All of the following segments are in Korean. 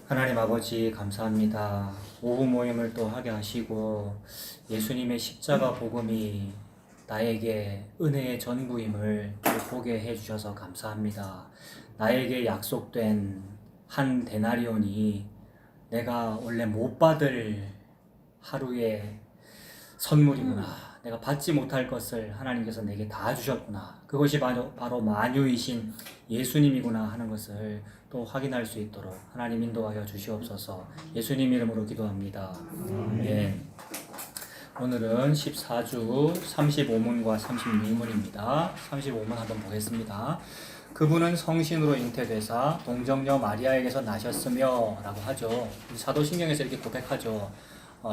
하나님 아버지 감사합니다. 오후 모임을 또 하게 하시고 예수님의 십자가 복음이 나에게 은혜의 전부임을 또 보게 해주셔서 감사합니다. 나에게 약속된 한 데나리온이 내가 원래 못 받을 하루의 선물이구나. 내가 받지 못할 것을 하나님께서 내게 다 주셨구나. 그것이 바로 만유이신 예수님이구나 하는 것을 또 확인할 수 있도록 하나님 인도하여 주시옵소서. 예수님 이름으로 기도합니다. 아멘. 오늘은 14주 35문과 36문입니다. 35문 한번 보겠습니다. 그분은 성신으로 잉태되사 동정녀 마리아에게서 나셨으며 라고 하죠. 사도신경에서 이렇게 고백하죠.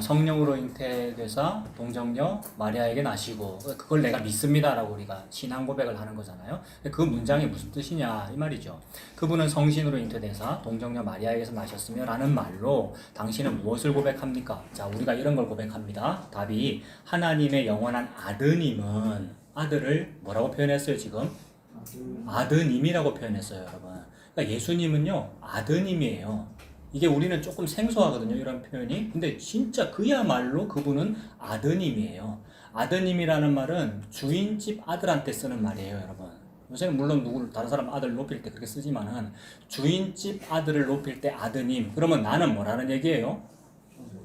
성령으로 잉태되사 동정녀 마리아에게 나시고 그걸 내가 믿습니다 라고 우리가 신앙 고백을 하는 거잖아요. 그 문장이 무슨 뜻이냐 이 말이죠. 그분은 성신으로 잉태되사 동정녀 마리아에게서 나셨으며 라는 말로 당신은 무엇을 고백합니까? 자, 우리가 이런 걸 고백합니다. 답이 하나님의 영원한 아드님은 아들을 뭐라고 표현했어요 지금? 아드님이라고 표현했어요 여러분. 그러니까 예수님은요 아드님이에요. 이게 우리는 조금 생소하거든요, 이런 표현이. 근데 진짜 그야말로 그분은 아드님이에요. 아드님이라는 말은 주인집 아들한테 쓰는 말이에요, 여러분. 요새는 물론 다른 사람 아들 높일 때 그렇게 쓰지만은 주인집 아들을 높일 때 아드님. 그러면 나는 뭐라는 얘기예요?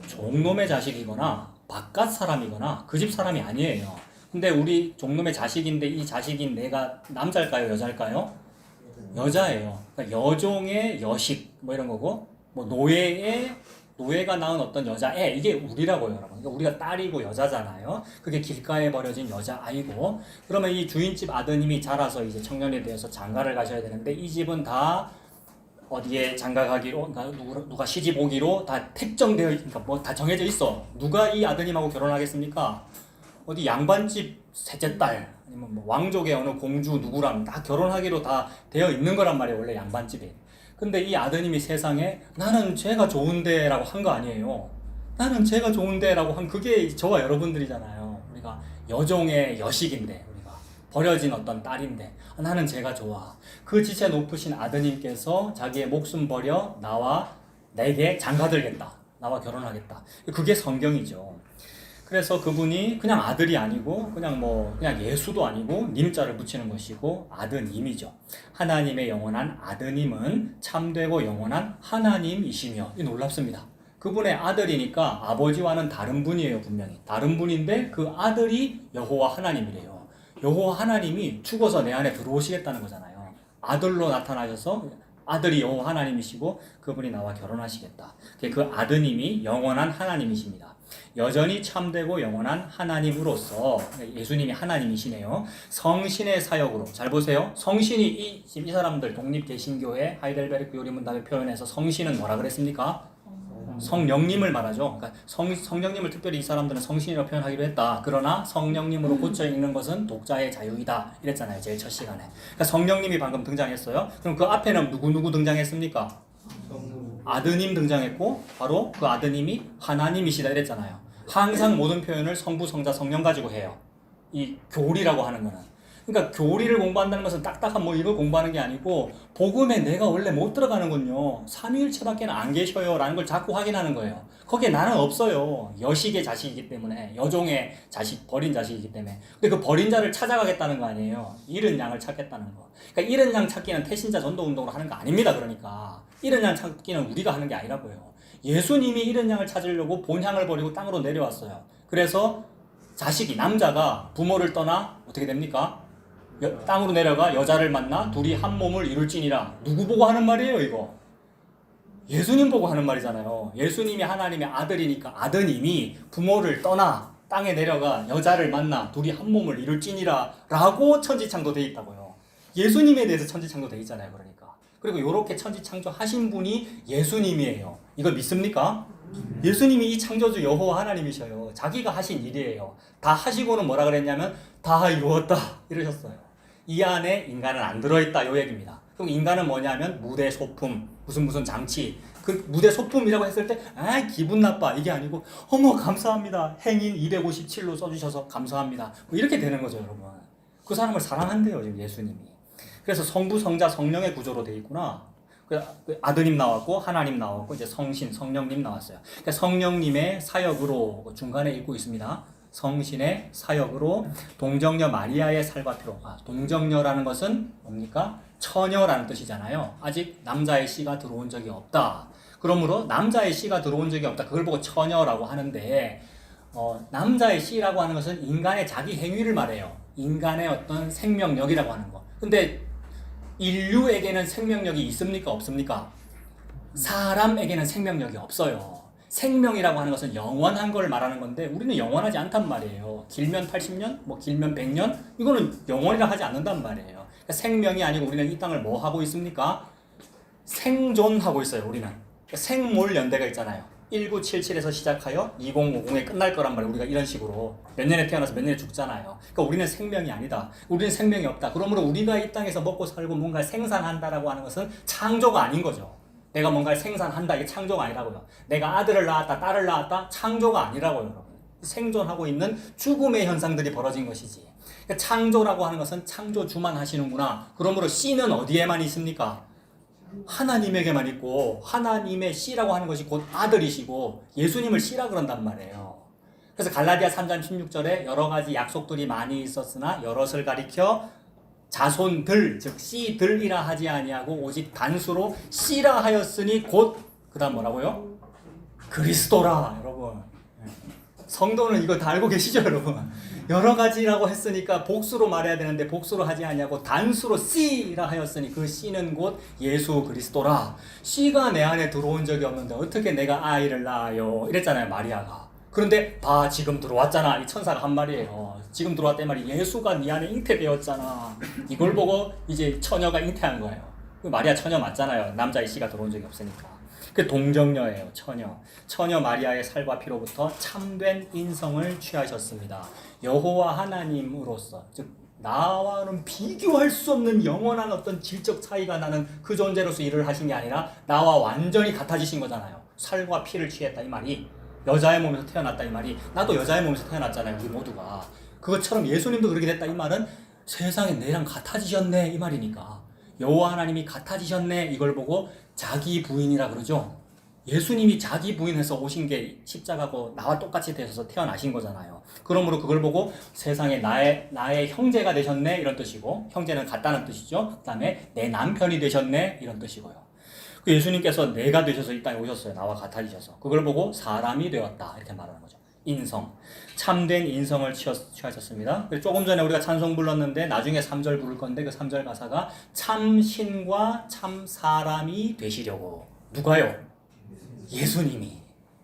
종놈의 자식이거나 바깥 사람이거나 그 집 사람이 아니에요. 근데 우리 종놈의 자식인데 이 자식인 내가 남자일까요, 여자일까요? 여자예요. 그러니까 여종의 여식 뭐 이런 거고. 뭐 노예가 낳은 어떤 여자애 이게 우리라고요 여러분. 그러니까 우리가 딸이고 여자잖아요. 그게 길가에 버려진 여자아이고 그러면 이 주인집 아드님이 자라서 이제 청년이 되어서 장가를 가셔야 되는데 이 집은 다 어디에 장가 가기로 그러니까 누가 시집 오기로 다 택정되어 그러니까 뭐 다 정해져 있어. 누가 이 아드님하고 결혼하겠습니까? 어디 양반집 셋째 딸 아니면 뭐 왕족의 어느 공주 누구랑 다 결혼하기로 다 되어 있는 거란 말이에요 원래 양반집에. 근데 이 아드님이 세상에 나는 쟤가 좋은데 라고 한 거 아니에요. 나는 쟤가 좋은데 라고 한 그게 저와 여러분들이잖아요. 우리가 여종의 여식인데 우리가 버려진 어떤 딸인데 나는 쟤가 좋아. 그 지체 높으신 아드님께서 자기의 목숨 버려 나와 내게 장가들겠다. 나와 결혼하겠다. 그게 성경이죠. 그래서 그분이 그냥 아들이 아니고 그냥 예수도 아니고 님자를 붙이는 것이고 아드님이죠. 하나님의 영원한 아드님은 참되고 영원한 하나님이시며 이 놀랍습니다. 그분의 아들이니까 아버지와는 다른 분이에요. 분명히 다른 분인데 그 아들이 여호와 하나님이래요. 여호와 하나님이 죽어서 내 안에 들어오시겠다는 거잖아요. 아들로 나타나셔서 아들이 여호와 하나님이시고 그분이 나와 결혼하시겠다. 그 아드님이 영원한 하나님이십니다. 여전히 참되고 영원한 하나님으로서 예수님이 하나님이시네요. 성신의 사역으로 잘 보세요. 성신이 이 사람들 독립개신교회 하이델베르크 요리문답에 표현해서 성신은 뭐라 그랬습니까? 성령님을 말하죠. 그러니까 성령님을 특별히 이 사람들은 성신이라고 표현하기로 했다. 그러나 성령님으로 고쳐 읽는 것은 독자의 자유이다. 이랬잖아요. 제일 첫 시간에. 그러니까 성령님이 방금 등장했어요. 그럼 그 앞에는 누구 등장했습니까? 아드님 등장했고 바로 그 아드님이 하나님이시다 이랬잖아요. 항상 모든 표현을 성부, 성자, 성령 가지고 해요. 이 교리라고 하는 거는. 그러니까 교리를 공부한다는 것은 딱딱한 뭐 이걸 공부하는 게 아니고 복음에 내가 원래 못 들어가는군요. 삼위일체밖에 안 계셔요 라는 걸 자꾸 확인하는 거예요. 거기에 나는 없어요. 여식의 자식이기 때문에 여종의 자식, 버린 자식이기 때문에. 근데 그 버린 자를 찾아가겠다는 거 아니에요. 잃은 양을 찾겠다는 거. 그러니까 잃은 양 찾기는 태신자 전도운동으로 하는 거 아닙니다. 그러니까 잃은 양 찾기는 우리가 하는 게 아니라고요. 예수님이 잃은 양을 찾으려고 본향을 버리고 땅으로 내려왔어요. 그래서 자식이 남자가 부모를 떠나 어떻게 됩니까? 땅으로 내려가 여자를 만나 둘이 한 몸을 이룰지니라. 누구 보고 하는 말이에요 이거? 예수님 보고 하는 말이잖아요. 예수님이 하나님의 아들이니까 아드님이 부모를 떠나 땅에 내려가 여자를 만나 둘이 한 몸을 이룰지니라 라고 천지창조 돼 있다고요. 예수님에 대해서 천지창조 돼 있잖아요. 그러니까 그리고 이렇게 천지창조 하신 분이 예수님이에요. 이거 믿습니까? 예수님이 이 창조주 여호와 하나님이셔요. 자기가 하신 일이에요. 다 하시고는 뭐라 그랬냐면 다 이루었다 이러셨어요. 이 안에 인간은 안 들어있다 요 얘기입니다. 그럼 인간은 뭐냐면 무대 소품 무슨 장치 그 무대 소품이라고 했을 때 기분 나빠 이게 아니고 어머 감사합니다 행인 257로 써주셔서 감사합니다 뭐 이렇게 되는 거죠 여러분. 그 사람을 사랑한대요 지금 예수님이. 그래서 성부 성자 성령의 구조로 돼 있구나. 그 아드님 나왔고 하나님 나왔고 이제 성신, 성령님 나왔어요. 그러니까 성령님의 사역으로 중간에 읽고 있습니다. 성신의 사역으로 동정녀 마리아의 살과 피로. 동정녀라는 것은 뭡니까? 처녀라는 뜻이잖아요. 아직 남자의 씨가 들어온 적이 없다. 그러므로 남자의 씨가 들어온 적이 없다. 그걸 보고 처녀라고 하는데 남자의 씨라고 하는 것은 인간의 자기 행위를 말해요. 인간의 어떤 생명력이라고 하는 거. 근데 인류에게는 생명력이 있습니까? 없습니까? 사람에게는 생명력이 없어요. 생명이라고 하는 것은 영원한 걸 말하는 건데 우리는 영원하지 않단 말이에요. 길면 80년, 뭐 길면 100년? 이거는 영원이라 하지 않는단 말이에요. 그러니까 생명이 아니고 우리는 이 땅을 뭐 하고 있습니까? 생존하고 있어요. 우리는. 그러니까 생몰연대가 있잖아요. 1977에서 시작하여 2050에 끝날 거란 말이에요. 우리가 이런 식으로 몇 년에 태어나서 몇 년에 죽잖아요. 그러니까 우리는 생명이 아니다. 우리는 생명이 없다. 그러므로 우리가 이 땅에서 먹고 살고 뭔가 생산한다라고 하는 것은 창조가 아닌 거죠. 내가 뭔가를 생산한다. 이게 창조가 아니라고요. 내가 아들을 낳았다, 딸을 낳았다. 창조가 아니라고요, 여러분. 생존하고 있는 죽음의 현상들이 벌어진 것이지. 그러니까 창조라고 하는 것은 창조주만 하시는구나. 그러므로 씨는 어디에만 있습니까? 하나님에게만 있고 하나님의 씨라고 하는 것이 곧 아들이시고 예수님을 씨라 그런단 말이에요. 그래서 갈라디아 3장 16절에 여러 가지 약속들이 많이 있었으나 여럿을 가리켜 자손들 즉 씨들이라 하지 아니하고 오직 단수로 씨라 하였으니 곧 그다음 뭐라고요? 그리스도라. 여러분 성도는 이거 다 알고 계시죠 여러분? 여러 가지라고 했으니까 복수로 말해야 되는데 복수로 하지 아니하고 단수로 씨라 하였으니 그 씨는 곧 예수 그리스도라. 씨가 내 안에 들어온 적이 없는데 어떻게 내가 아이를 낳아요? 이랬잖아요 마리아가. 그런데 봐 지금 들어왔잖아. 이 천사가 한 말이에요. 지금 들어왔단 말이 예수가 네 안에 잉태되었잖아. 이걸 보고 이제 처녀가 잉태한 거예요. 마리아 처녀 맞잖아요. 남자의 씨가 들어온 적이 없으니까. 그 동정녀예요. 처녀 마리아의 살과 피로부터 참된 인성을 취하셨습니다. 여호와 하나님으로서 즉 나와는 비교할 수 없는 영원한 어떤 질적 차이가 나는 그 존재로서 일을 하신 게 아니라 나와 완전히 같아지신 거잖아요. 살과 피를 취했다 이 말이 여자의 몸에서 태어났다 이 말이 나도 여자의 몸에서 태어났잖아요. 우리 모두가 그것처럼 예수님도 그렇게 됐다 이 말은 세상에 내랑 같아지셨네 이 말이니까 여호와 하나님이 같아지셨네 이걸 보고 자기 부인이라 그러죠. 예수님이 자기 부인해서 오신 게 십자가고 나와 똑같이 되셔서 태어나신 거잖아요. 그러므로 그걸 보고 세상에 나의 형제가 되셨네 이런 뜻이고 형제는 같다는 뜻이죠. 그 다음에 내 남편이 되셨네 이런 뜻이고요. 그 예수님께서 내가 되셔서 이 땅에 오셨어요. 나와 같아지셔서. 그걸 보고 사람이 되었다 이렇게 말하는 거죠. 인성. 참된 인성을 취하셨습니다. 조금 전에 우리가 찬송 불렀는데 나중에 3절 부를 건데 그 3절 가사가 참 신과 참 사람이 되시려고. 누가요?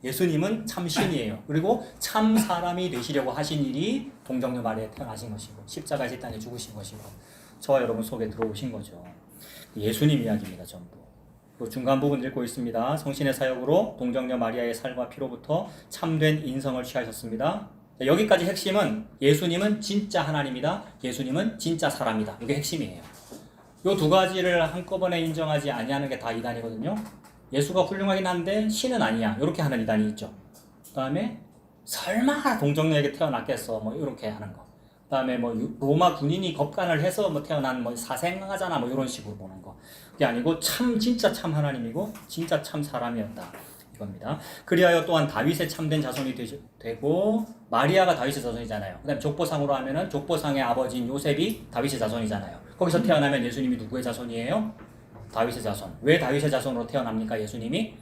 예수님은 참 신이에요. 그리고 참 사람이 되시려고 하신 일이 동정녀 마리아에 태어나신 것이고 십자가에서 이 땅에 죽으신 것이고 저와 여러분 속에 들어오신 거죠. 예수님 이야기입니다. 전부. 그 중간 부분 읽고 있습니다. 성신의 사역으로 동정녀 마리아의 살과 피로부터 참된 인성을 취하셨습니다. 여기까지 핵심은 예수님은 진짜 하나님이다. 예수님은 진짜 사람이다. 이게 핵심이에요. 이 두 가지를 한꺼번에 인정하지 아니하는 게 다 이단이거든요. 예수가 훌륭하긴 한데 신은 아니야. 이렇게 하는 이단이 있죠. 그 다음에 설마 동정녀에게 태어났겠어. 뭐 이렇게 하는 거. 그 다음에 뭐 로마 군인이 겁간을 해서 뭐 태어난 뭐 사생하잖아. 뭐 이런 식으로 보는 거. 그게 아니고 진짜 참 하나님이고 진짜 참 사람이었다. 이겁니다. 그리하여 또한 다윗의 참된 자손이 되고 마리아가 다윗의 자손이잖아요. 그 다음에 족보상으로 하면은 족보상의 아버지인 요셉이 다윗의 자손이잖아요. 거기서 태어나면 예수님이 누구의 자손이에요? 다윗의 자손. 왜 다윗의 자손으로 태어납니까? 예수님이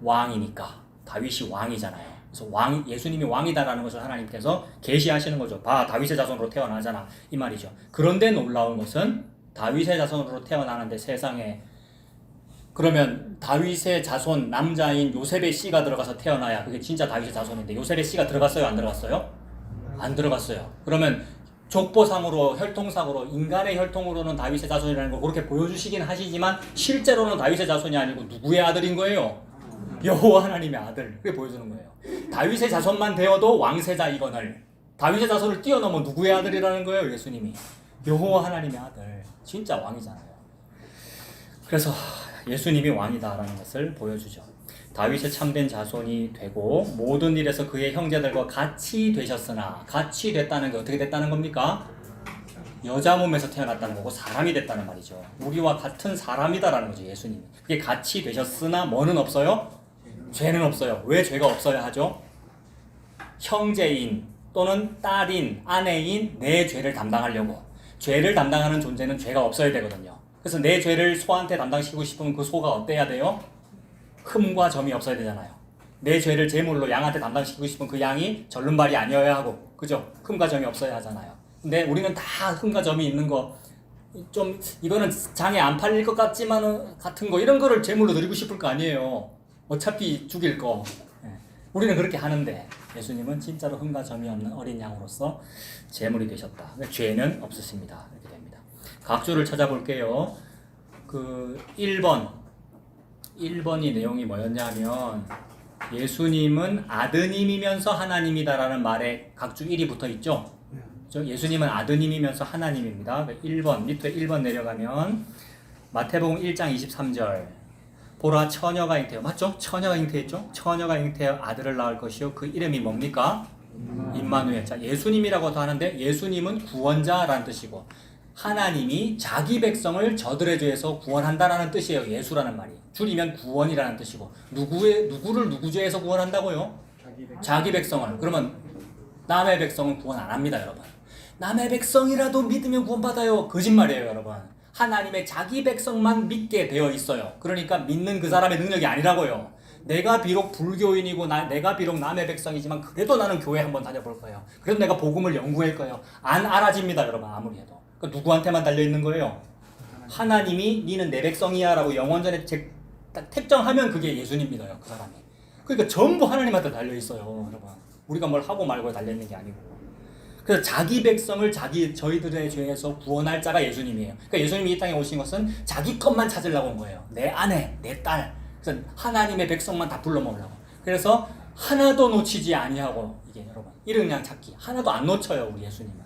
왕이니까. 다윗이 왕이잖아요. 그래서 예수님이 왕이다라는 것을 하나님께서 계시하시는 거죠. 봐, 다윗의 자손으로 태어나잖아. 이 말이죠. 그런데 놀라운 것은 다윗의 자손으로 태어나는데 세상에 그러면 다윗의 자손 남자인 요셉의 씨가 들어가서 태어나야 그게 진짜 다윗의 자손인데 요셉의 씨가 들어갔어요? 안 들어갔어요? 안 들어갔어요. 그러면 족보상으로 혈통상으로 인간의 혈통으로는 다윗의 자손이라는 걸 그렇게 보여주시긴 하시지만 실제로는 다윗의 자손이 아니고 누구의 아들인 거예요? 여호와 하나님의 아들. 그게 보여주는 거예요. 다윗의 자손만 되어도 왕세자이거늘 다윗의 자손을 뛰어넘어 누구의 아들이라는 거예요? 예수님이 여호와 하나님의 아들. 진짜 왕이잖아요. 그래서 예수님이 왕이다라는 것을 보여주죠. 다윗의 참된 자손이 되고 모든 일에서 그의 형제들과 같이 되셨으나 같이 됐다는 게 어떻게 됐다는 겁니까? 여자 몸에서 태어났다는 거고 사람이 됐다는 말이죠. 우리와 같은 사람이다라는 거죠, 예수님이. 그게 같이 되셨으나 뭐는 없어요? 죄는 없어요. 왜 죄가 없어야 하죠? 형제인 또는 딸인, 아내인 내 죄를 담당하려고. 죄를 담당하는 존재는 죄가 없어야 되거든요. 그래서 내 죄를 소한테 담당시키고 싶으면 그 소가 어때야 돼요? 흠과 점이 없어야 되잖아요. 내 죄를 제물로 양한테 담당시키고 싶으면 그 양이 절름발이 아니어야 하고, 그죠? 흠과 점이 없어야 하잖아요. 근데 우리는 다 흠과 점이 있는 거, 좀 이거는 장에 안 팔릴 것 같지만은 같은 거 이런 거를 제물로 드리고 싶을 거 아니에요. 어차피 죽일 거. 우리는 그렇게 하는데 예수님은 진짜로 흠과 점이 없는 어린 양으로서 제물이 되셨다. 죄는 없으십니다. 이렇게 됩니다. 각주를 찾아볼게요. 그 1번이 내용이 뭐였냐면 예수님은 아드님이면서 하나님이다라는 말에 각주 1이 붙어 있죠. 예수님은 아드님이면서 하나님입니다. 1번 밑에 1번 내려가면 마태복음 1장 23절 보라 처녀가 잉태요. 맞죠? 처녀가 잉태했죠? 처녀가 잉태하여 아들을 낳을 것이요. 그 이름이 뭡니까? 임마누엘. 자, 예수님이라고도 하는데 예수님은 구원자라는 뜻이고 하나님이 자기 백성을 저들의 죄에서 구원한다라는 뜻이에요. 예수라는 말이. 줄이면 구원이라는 뜻이고 누구를 누구 죄에서 구원한다고요? 자기 백성을. 그러면 남의 백성은 구원 안 합니다, 여러분. 남의 백성이라도 믿으면 구원받아요. 거짓말이에요, 여러분. 하나님의 자기 백성만 믿게 되어 있어요. 그러니까 믿는 그 사람의 능력이 아니라고요. 내가 비록 불교인이고 내가 비록 남의 백성이지만 그래도 나는 교회 한번 다녀볼 거예요. 그래도 내가 복음을 연구할 거예요. 안 알아집니다, 여러분. 아무리 해도. 그러니까 누구한테만 달려있는 거예요? 하나님이 니는 내 백성이야 라고 영원전에 딱 택정하면 그게 예수님 믿어요, 그 사람이. 그러니까 전부 하나님한테 달려있어요, 여러분. 우리가 뭘 하고 말고 달려있는 게 아니고. 그래서 자기 백성을 저희들의 죄에서 구원할 자가 예수님이에요. 그러니까 예수님이 이 땅에 오신 것은 자기 것만 찾으려고 온 거예요. 내 아내, 내 딸. 그래서 하나님의 백성만 다 불러 모으려고. 그래서 하나도 놓치지 아니하고 이게 여러분 이런 그냥 찾기 하나도 안 놓쳐요, 우리 예수님은.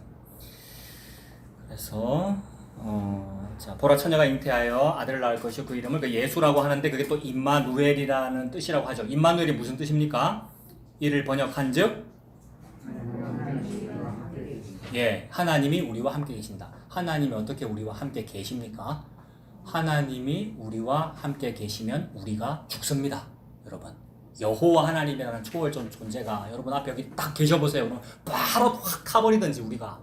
그래서 자 보라 처녀가 잉태하여 아들을 낳을 것이요 그 이름을 그 예수라고 하는데 그게 또 임마누엘이라는 뜻이라고 하죠. 임마누엘이 무슨 뜻입니까? 이를 번역한즉 예, 하나님이 우리와 함께 계신다. 하나님이 어떻게 우리와 함께 계십니까? 하나님이 우리와 함께 계시면 우리가 죽습니다. 여러분, 여호와 하나님이라는 초월적 존재가 여러분 앞에 여기 딱 계셔보세요. 그럼 바로 확 타버리든지 우리가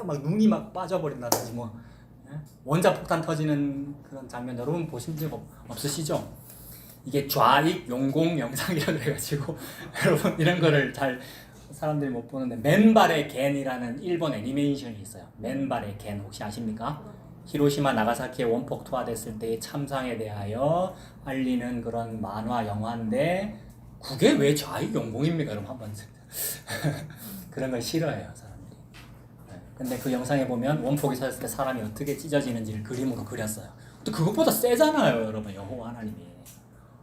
막 눈이 막 빠져버린다든지 뭐 원자폭탄 터지는 그런 장면 여러분 보신 적 없으시죠? 이게 좌익 용공 영상이라고 그래가지고 여러분 이런 거를 잘 사람들이 못 보는데 맨발의 갠이라는 일본 애니메이션이 있어요. 맨발의 갠 혹시 아십니까? 히로시마 나가사키에 원폭 투하됐을 때의 참상에 대하여 알리는 그런 만화 영화인데 그게 왜 좌익 용공입니까? 여러분 한번 그런 걸 싫어해요 사람들이. 근데 그 영상에 보면 원폭이 터졌을 때 사람이 어떻게 찢어지는지를 그림으로 그렸어요. 또 그것보다 세잖아요 여러분. 여호와 하나님이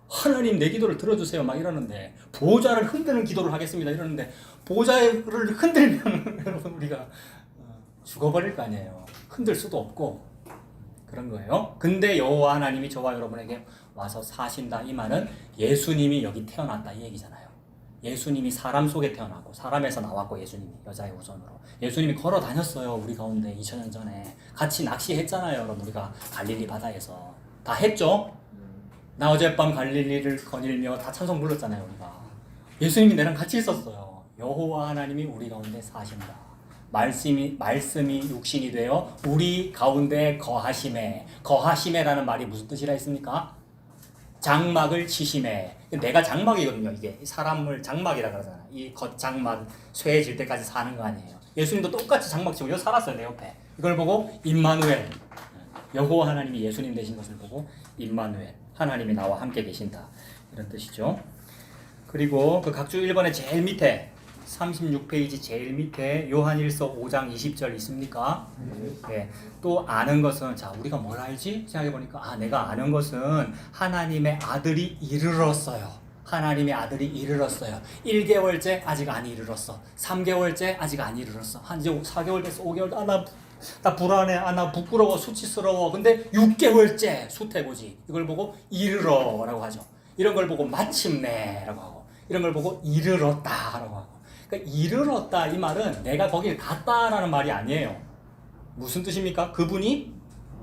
하나님 내 기도를 들어주세요 막 이러는데 보좌를 흔드는 기도를 하겠습니다 이러는데 보좌를 흔들면 여러분 우리가 죽어버릴 거 아니에요. 흔들 수도 없고 그런 거예요. 근데 여호와 하나님이 저와 여러분에게 와서 사신다 이 말은 예수님이 여기 태어났다 이 얘기잖아요. 예수님이 사람 속에 태어나고 사람에서 나왔고 예수님이 여자의 후손으로 예수님이 걸어 다녔어요. 우리 가운데 2000년 전에 같이 낚시했잖아요. 여러분 우리가 갈릴리 바다에서 다 했죠. 나 어젯밤 갈릴리를 거닐며 다 찬송 불렀잖아요. 우리가 예수님이 내랑 같이 있었어요. 여호와 하나님이 우리 가운데 사신다. 말씀이 육신이 되어 우리 가운데 거하심에라는 말이 무슨 뜻이라 했습니까? 장막을 치심에. 내가 장막이거든요. 이게 사람을 장막이라 그러잖아. 이 겉장막 쇠해질 때까지 사는 거 아니에요. 예수님도 똑같이 장막 치고 여기 살았어요. 내 옆에. 이걸 보고 임마누엘 여호와 하나님이 예수님 되신 것을 보고 임마누엘 하나님이 나와 함께 계신다 이런 뜻이죠. 그리고 그 각주 1번의 제일 밑에 36페이지 제일 밑에 요한일서 5장 20절 있습니까? 네. 또 아는 것은 자 우리가 뭘 알지? 생각해보니까 내가 아는 것은 하나님의 아들이 이르렀어요. 하나님의 아들이 이르렀어요. 1개월째 아직 안 이르렀어. 3개월째 아직 안 이르렀어. 한 이제 4개월 됐어. 5개월 나 불안해. 나 부끄러워. 수치스러워. 근데 6개월째 수태고지. 이걸 보고 이르러라고 하죠. 이런 걸 보고 마침내라고 하고 이런 걸 보고 이르렀다라고 하고 그러니까 이르렀다 이 말은 내가 거길 갔다라는 말이 아니에요. 무슨 뜻입니까? 그분이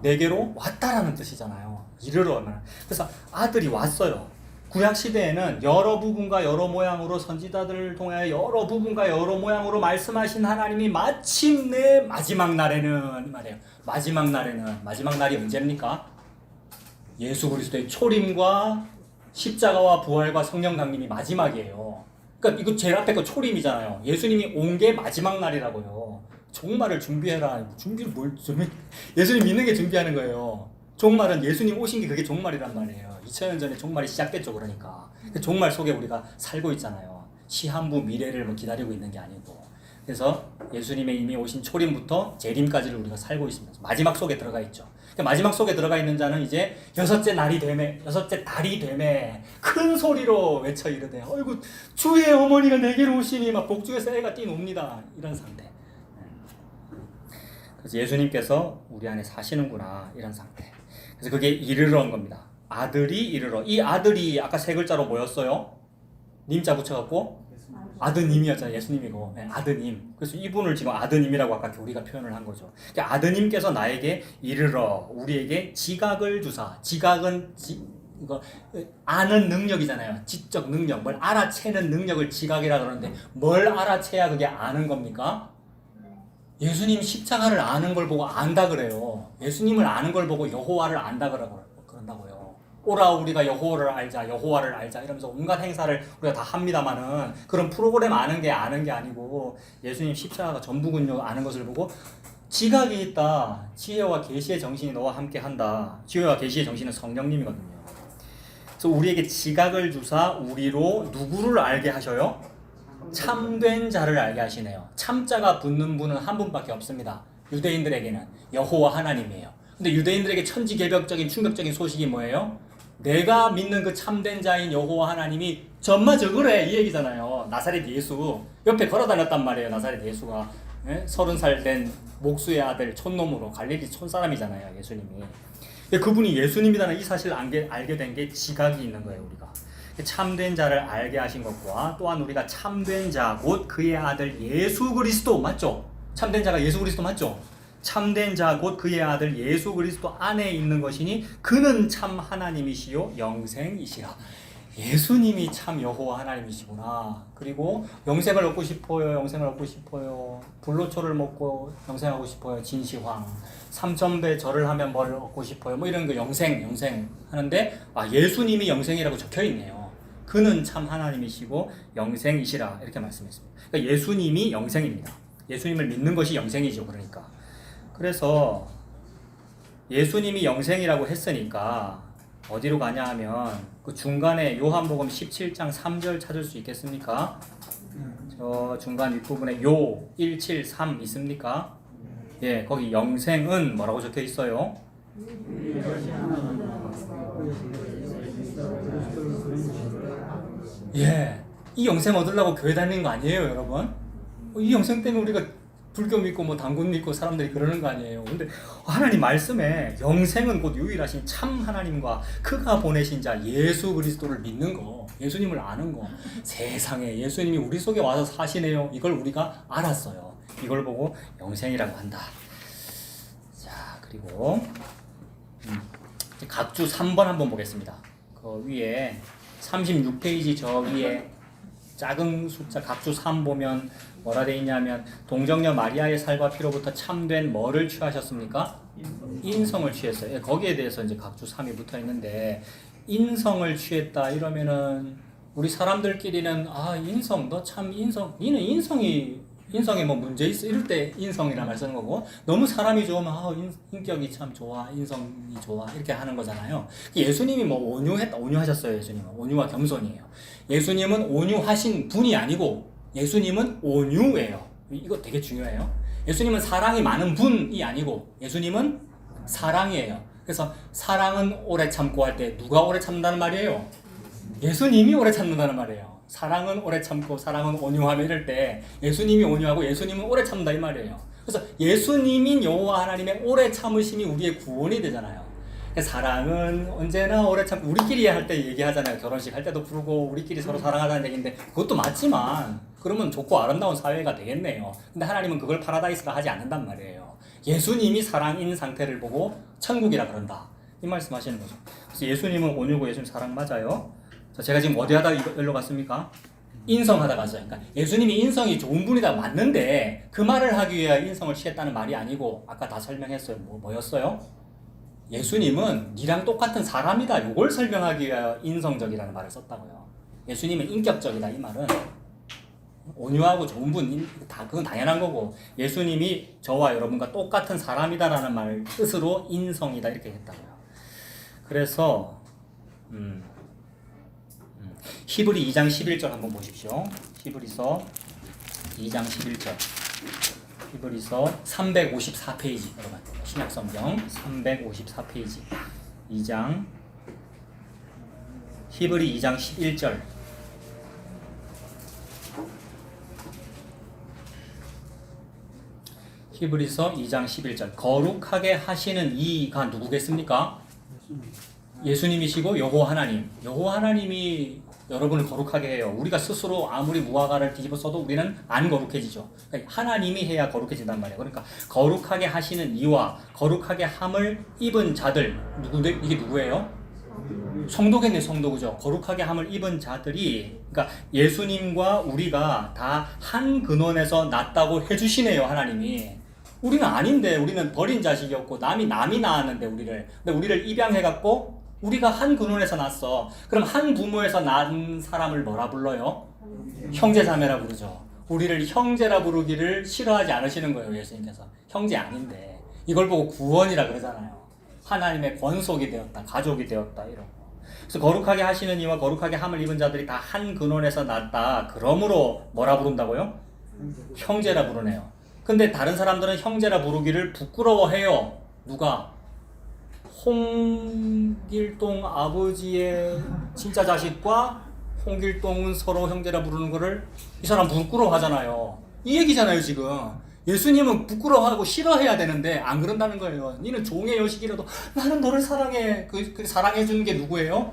내게로 왔다라는 뜻이잖아요. 이르러. 그래서 아들이 왔어요. 구약 시대에는 여러 부분과 여러 모양으로 선지자들을 통해 여러 부분과 여러 모양으로 말씀하신 하나님이 마침내 마지막 날에는 말이에요. 마지막 날이 언제입니까? 예수 그리스도의 초림과 십자가와 부활과 성령 강림이 마지막이에요. 그러니까 이거 제일 앞에 거 초림이잖아요. 예수님이 온 게 마지막 날이라고요. 종말을 준비해라. 준비를 예수님 믿는 게 준비하는 거예요. 종말은 예수님 오신 게 그게 종말이란 말이에요. 2000년 전에 종말이 시작됐죠. 그러니까 그 종말 속에 우리가 살고 있잖아요. 시한부 미래를 뭐 기다리고 있는 게 아니고. 그래서 예수님의 이미 오신 초림부터 재림까지를 우리가 살고 있습니다. 마지막 속에 들어가 있죠. 마지막 속에 들어가 있는 자는 이제 여섯째 달이 되매 큰 소리로 외쳐 이르되 어이구 주의 어머니가 내게로 오시니 막 복중에서 애가 뛰노옵니다. 이런 상태. 그래서 예수님께서 우리 안에 사시는구나 이런 상태. 그래서 그게 이르러 온 겁니다. 아들이 이르러. 이 아들이 아까 세 글자로 뭐였어요? 님자 붙여갖고 아드님이었잖아요. 예수님이고. 네, 아드님. 그래서 이분을 지금 아드님이라고 아까 우리가 표현을 한 거죠. 그러니까 아드님께서 나에게 이르러 우리에게 지각을 주사. 지각은 이거 아는 능력이잖아요. 지적 능력. 뭘 알아채는 능력을 지각이라 그러는데 뭘 알아채야 그게 아는 겁니까? 예수님 십자가를 아는 걸 보고 안다 그래요. 예수님을 아는 걸 보고 여호와를 안다 그런다고요. 오라 우리가 여호와를 알자 이러면서 온갖 행사를 우리가 다 합니다만은 그런 프로그램 아는 게 아니고 예수님 십자가가 전부군요 아는 것을 보고 지각이 있다. 지혜와 계시의 정신이 너와 함께 한다. 지혜와 계시의 정신은 성령님이거든요. 그래서 우리에게 지각을 주사 우리로 누구를 알게 하셔요? 참된 자를 알게 하시네요. 참자가 붙는 분은 한 분밖에 없습니다. 유대인들에게는 여호와 하나님이에요. 근데 유대인들에게 천지개벽적인 충격적인 소식이 뭐예요? 내가 믿는 그 참된 자인 여호와 하나님이 정말 저거래 이 얘기잖아요. 나사렛 예수 옆에 걸어다녔단 말이에요. 나사렛 예수가 30살 된 목수의 아들 촌놈으로 갈릴리 촌사람이잖아요. 예수님이. 그분이 예수님이라는 이 사실을 알게 된 게 지각이 있는 거예요. 우리가 참된 자를 알게 하신 것과 또한 우리가 참된 자 곧 그의 아들 예수 그리스도 맞죠? 참된 자가 예수 그리스도 맞죠? 참된 자 곧 그의 아들 예수 그리스도 안에 있는 것이니 그는 참 하나님이시요 영생이시라. 예수님이 참 여호와 하나님이시구나. 그리고 영생을 얻고 싶어요. 불로초를 먹고 영생하고 싶어요. 진시황. 3000배 절을 하면 뭘 얻고 싶어요. 뭐 이런 거 영생 하는데 예수님이 영생이라고 적혀 있네요. 그는 참 하나님이시고 영생이시라 이렇게 말씀했습니다. 그러니까 예수님이 영생입니다. 예수님을 믿는 것이 영생이죠. 그래서 예수님이 영생이라고 했으니까 어디로 가냐 하면 그 중간에 요한복음 17장 3절 찾을 수 있겠습니까? 저 중간 윗부분에 요 173 있습니까? 예, 거기 영생은 뭐라고 적혀 있어요? 예, 이 영생 얻으려고 교회 다니는 거 아니에요, 여러분? 이 영생 때문에 우리가 불교 믿고 뭐 당군 믿고 사람들이 그러는 거 아니에요. 근데 하나님 말씀에 영생은 곧 유일하신 참 하나님과 그가 보내신 자 예수 그리스도를 믿는 거, 예수님을 아는 거. 세상에 예수님이 우리 속에 와서 사시네요. 이걸 우리가 알았어요. 이걸 보고 영생이라고 한다. 자, 그리고 각주 3번 한번 보겠습니다. 그 위에 36페이지 저 위에 작은 숫자 각주 3 보면 뭐라 돼 있냐면 동정녀 마리아의 살과 피로부터 참된 뭐를 취하셨습니까? 인성을 취했어요. 거기에 대해서 이제 각주 3이 붙어 있는데 인성을 취했다 이러면은 우리 사람들끼리는 인성 너 참 인성 니는 인성에 뭐 문제 있어 이럴 때 인성이라 말 쓰는 거고 너무 사람이 좋으면 인격이 참 좋아 인성이 좋아 이렇게 하는 거잖아요. 예수님이 뭐 온유하셨어요. 예수님은 온유와 겸손이에요. 예수님은 온유하신 분이 아니고 예수님은 온유예요. 이거 되게 중요해요. 예수님은 사랑이 많은 분이 아니고 예수님은 사랑이에요. 그래서 사랑은 오래 참고 할 때 누가 오래 참는다는 말이에요? 예수님이 오래 참는다는 말이에요. 사랑은 오래 참고 사랑은 온유하며 이럴 때 예수님이 온유하고 예수님은 오래 참는다 이 말이에요. 그래서 예수님인 여호와 하나님의 오래 참으심이 우리의 구원이 되잖아요. 사랑은 언제나 오래 참 우리끼리 할 때 얘기하잖아요. 결혼식 할 때도 부르고 우리끼리 서로 사랑하자는 얘기인데 그것도 맞지만 그러면 좋고 아름다운 사회가 되겠네요. 근데 하나님은 그걸 파라다이스라 하지 않는단 말이에요. 예수님이 사랑인 상태를 보고 천국이라 그런다. 이 말씀하시는 거죠. 그래서 예수님은 온유고 예수님 사랑 맞아요. 제가 지금 어디 하다 여기로 갔습니까? 인성하다 갔어요. 그러니까 예수님이 인성이 좋은 분이다 맞는데 그 말을 하기 위해 인성을 취했다는 말이 아니고 아까 다 설명했어요. 뭐였어요? 예수님은 니랑 똑같은 사람이다. 이걸 설명하기 위해 인성적이라는 말을 썼다고요. 예수님은 인격적이다 이 말은 온유하고 좋은 분, 그건 당연한 거고 예수님이 저와 여러분과 똑같은 사람이다라는 말 뜻으로 인성이다 이렇게 했다고요. 그래서 히브리 2장 11절 한번 보십시오. 히브리서 2장 11절. 히브리서 354페이지 여러분. 신약성경 354페이지 2장 히브리 2장 11절. 히브리서 2장 11절. 거룩하게 하시는 이가 누구겠습니까? 예수님이시고 여호와 하나님. 여호와 하나님이 여러분을 거룩하게 해요. 우리가 스스로 아무리 무화과를 뒤집어 써도 우리는 안 거룩해지죠. 그러니까 하나님이 해야 거룩해진단 말이에요. 그러니까 거룩하게 하시는 이와 거룩하게 함을 입은 자들. 이게 누구예요? 성도겠네, 성도. 그죠? 거룩하게 함을 입은 자들이, 그러니까 예수님과 우리가 다 한 근원에서 났다고 해주시네요, 하나님이. 우리는 아닌데, 우리는 버린 자식이었고 남이 낳았는데 근데 우리를 입양해갖고 우리가 한 근원에서 났어. 그럼 한 부모에서 난 사람을 뭐라 불러요? 형제자매라 부르죠. 우리를 형제라 부르기를 싫어하지 않으시는 거예요, 예수님께서. 형제 아닌데 이걸 보고 구원이라 그러잖아요. 하나님의 권속이 되었다, 가족이 되었다 이런 거. 그래서 거룩하게 하시는 이와 거룩하게 함을 입은 자들이 다 한 근원에서 났다. 그러므로 뭐라 부른다고요? 형제라 부르네요. 근데 다른 사람들은 형제라 부르기를 부끄러워해요. 누가? 홍길동 아버지의 진짜 자식과 홍길동은 서로 형제라 부르는 거를 이 사람 부끄러워하잖아요. 이 얘기잖아요 지금. 예수님은 부끄러워하고 싫어해야 되는데 안 그런다는 거예요. 니는 종의 여식이라도 나는 너를 사랑해. 그 사랑해 주는 게 누구예요?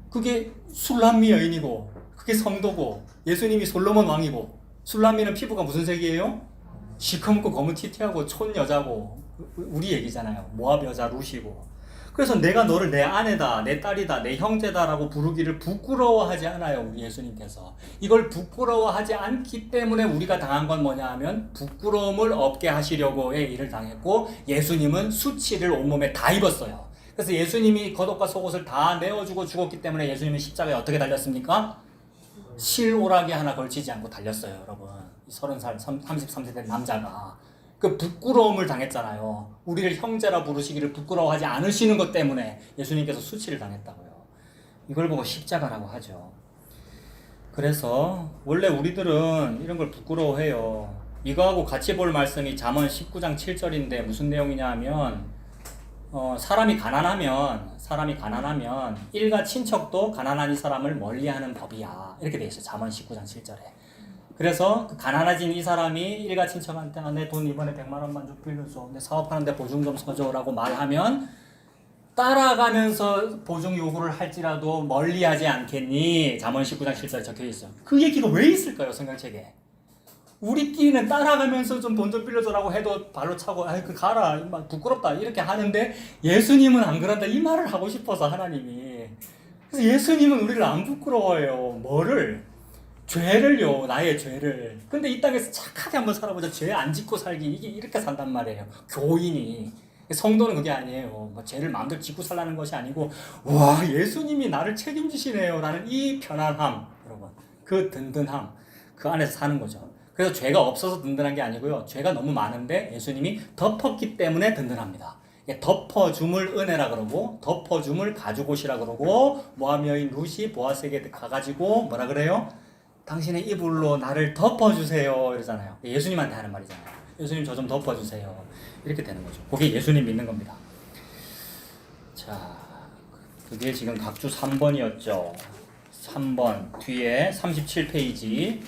그게 술람미 여인이고 그게 성도고 예수님이 솔로몬 왕이고 술람미는 피부가 무슨 색이에요? 시커멓고 검은 티티하고 촌 여자고 우리 얘기잖아요. 모압 여자 루시고. 그래서 내가 너를 내 아내다, 내 딸이다, 내 형제다라고 부르기를 부끄러워하지 않아요. 우리 예수님께서. 이걸 부끄러워하지 않기 때문에 우리가 당한 건 뭐냐 하면 부끄러움을 없게 하시려고의 일을 당했고 예수님은 수치를 온몸에 다 입었어요. 그래서 예수님이 겉옷과 속옷을 다 내어주고 죽었기 때문에 예수님은 십자가에 어떻게 달렸습니까? 실오라기 하나 걸치지 않고 달렸어요, 여러분. 30살, 33세 된 남자가. 그 부끄러움을 당했잖아요. 우리를 형제라 부르시기를 부끄러워하지 않으시는 것 때문에 예수님께서 수치를 당했다고요. 이걸 보고 십자가라고 하죠. 그래서 원래 우리들은 이런 걸 부끄러워해요. 이거하고 같이 볼 말씀이 잠언 19장 7절인데 무슨 내용이냐 하면 사람이 가난하면 일가 친척도 가난한 이 사람을 멀리하는 법이야. 이렇게 돼 있어요. 잠언 19장 7절에. 그래서 그 가난해진 이 사람이 일가 친척한테 내 돈 이번에 100만 원만 좀 빌려줘. 내 사업하는데 보증 좀 서줘라고 말하면 따라가면서 보증 요구를 할지라도 멀리하지 않겠니? 잠언 19장 7절에 적혀 있어요. 그 얘기가 왜 있을까요, 성경책에? 우리끼리는 따라가면서 좀 돈 좀 빌려줘라고 해도 발로 차고 그 가라 부끄럽다 이렇게 하는데 예수님은 안 그런다 이 말을 하고 싶어서 하나님이. 그래서 예수님은 우리를 안 부끄러워해요. 뭐를? 죄를요, 나의 죄를. 근데 이 땅에서 착하게 한번 살아보자. 죄 안 짓고 살기 이게 이렇게 산단 말이에요. 교인이. 성도는 그게 아니에요. 뭐 죄를 마음대로 짓고 살라는 것이 아니고 와 예수님이 나를 책임지시네요 라는 이 편안함, 여러분. 그 든든함, 그 안에서 사는 거죠. 그래서 죄가 없어서 든든한 게 아니고요. 죄가 너무 많은데 예수님이 덮었기 때문에 든든합니다. 덮어줌을 은혜라 그러고 덮어줌을 가죽옷이라 그러고 모압 여인 루시 보아스에게 가가지고 뭐라 그래요? 당신의 이불로 나를 덮어주세요 이러잖아요. 예수님한테 하는 말이잖아요. 예수님 저 좀 덮어주세요 이렇게 되는 거죠. 그게 예수님 믿는 겁니다. 자, 그게 지금 각주 3번이었죠. 3번 뒤에 37페이지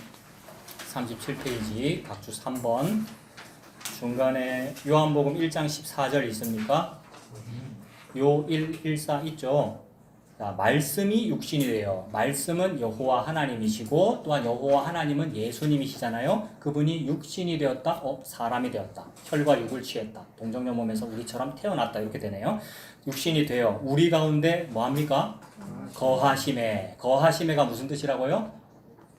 각주 3번 중간에 요한복음 1장 14절 있습니까? 요 114 있죠. 자, 말씀이 육신이 돼요. 말씀은 여호와 하나님이시고 또한 여호와 하나님은 예수님이시잖아요. 그분이 육신이 되었다. 사람이 되었다. 혈과 육을 취했다. 동정녀 몸에서 우리처럼 태어났다. 이렇게 되네요. 육신이 되어 우리 가운데 뭐합니까? 거하심에. 거하심에가 무슨 뜻이라고요?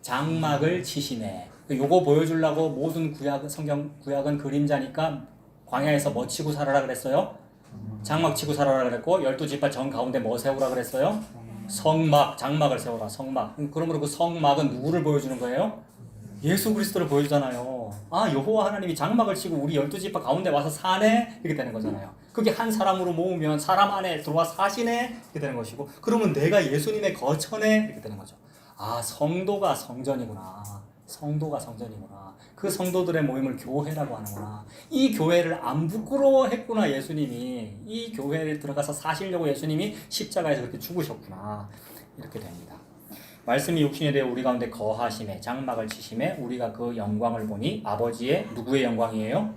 장막을 치심에. 요거 보여주려고 모든 구약, 성경 구약은 그림자니까 광야에서 뭐 치고 살아라 그랬어요? 장막 치고 살아라 그랬고 12지파 정 가운데 뭐 세우라 그랬어요? 성막, 장막을 세우라. 성막. 그러므로 그 성막은 누구를 보여주는 거예요? 예수 그리스도를 보여주잖아요. 아, 여호와 하나님이 장막을 치고 우리 12지파 가운데 와서 사네? 이렇게 되는 거잖아요. 그게 한 사람으로 모으면 사람 안에 들어와 사시네? 이렇게 되는 것이고, 그러면 내가 예수님의 거처네? 이렇게 되는 거죠. 아, 성도가 성전이구나. 성도가 성전이구나. 그 성도들의 모임을 교회라고 하는구나. 이 교회를 안 부끄러워했구나. 예수님이 이 교회에 들어가서 사시려고 예수님이 십자가에서 그렇게 죽으셨구나. 이렇게 됩니다. 말씀이 육신에 대해 우리 가운데 거하심에 장막을 치심에 우리가 그 영광을 보니 아버지의 누구의 영광이에요?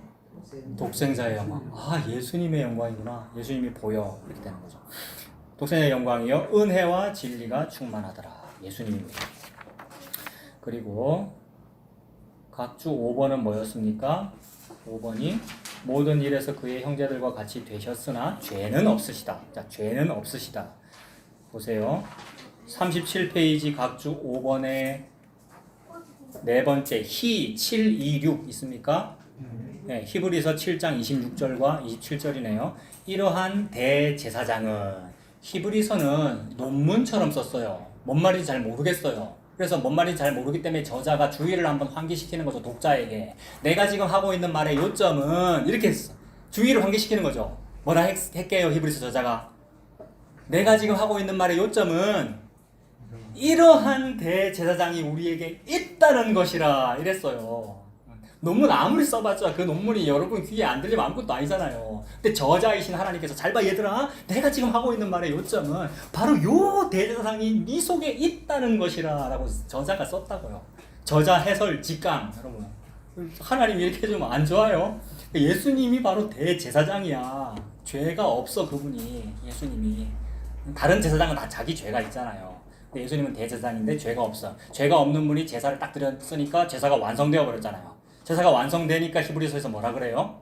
독생자의 영광. 아, 예수님의 영광이구나. 예수님이 보여. 이렇게 되는 거죠. 독생자의 영광이요 은혜와 진리가 충만하더라. 예수님입니다. 그리고 각주 5번은 뭐였습니까? 5번이 모든 일에서 그의 형제들과 같이 되셨으나 죄는 없으시다. 자, 죄는 없으시다. 보세요. 37페이지 각주 5번에 네 번째 히 726 있습니까? 네, 히브리서 7장 26절과 27절이네요. 이러한 대제사장은 히브리서는 논문처럼 썼어요. 뭔 말인지 잘 모르겠어요. 그래서 뭔 말인지 잘 모르기 때문에 저자가 주의를 한번 환기시키는 거죠. 독자에게. 내가 지금 하고 있는 말의 요점은 이렇게 했어. 주의를 환기시키는 거죠. 뭐라 했게요, 히브리서 저자가? 내가 지금 하고 있는 말의 요점은 이러한 대제사장이 우리에게 있다는 것이라 이랬어요. 논문 아무리 써봤자 그 논문이 여러분 귀에 안 들리면 아무것도 아니잖아요. 근데 저자이신 하나님께서 잘 봐 얘들아, 내가 지금 하고 있는 말의 요점은 바로 요 대제사장이 네 속에 있다는 것이라 라고 저자가 썼다고요. 저자 해설 직강. 여러분, 하나님 이렇게 해주면 안 좋아요? 예수님이 바로 대제사장이야. 죄가 없어. 그분이, 예수님이. 다른 제사장은 다 자기 죄가 있잖아요. 근데 예수님은 대제사장인데 죄가 없어. 죄가 없는 분이 제사를 딱 드렸으니까 제사가 완성되어 버렸잖아요. 제사가 완성되니까 히브리서에서 뭐라 그래요?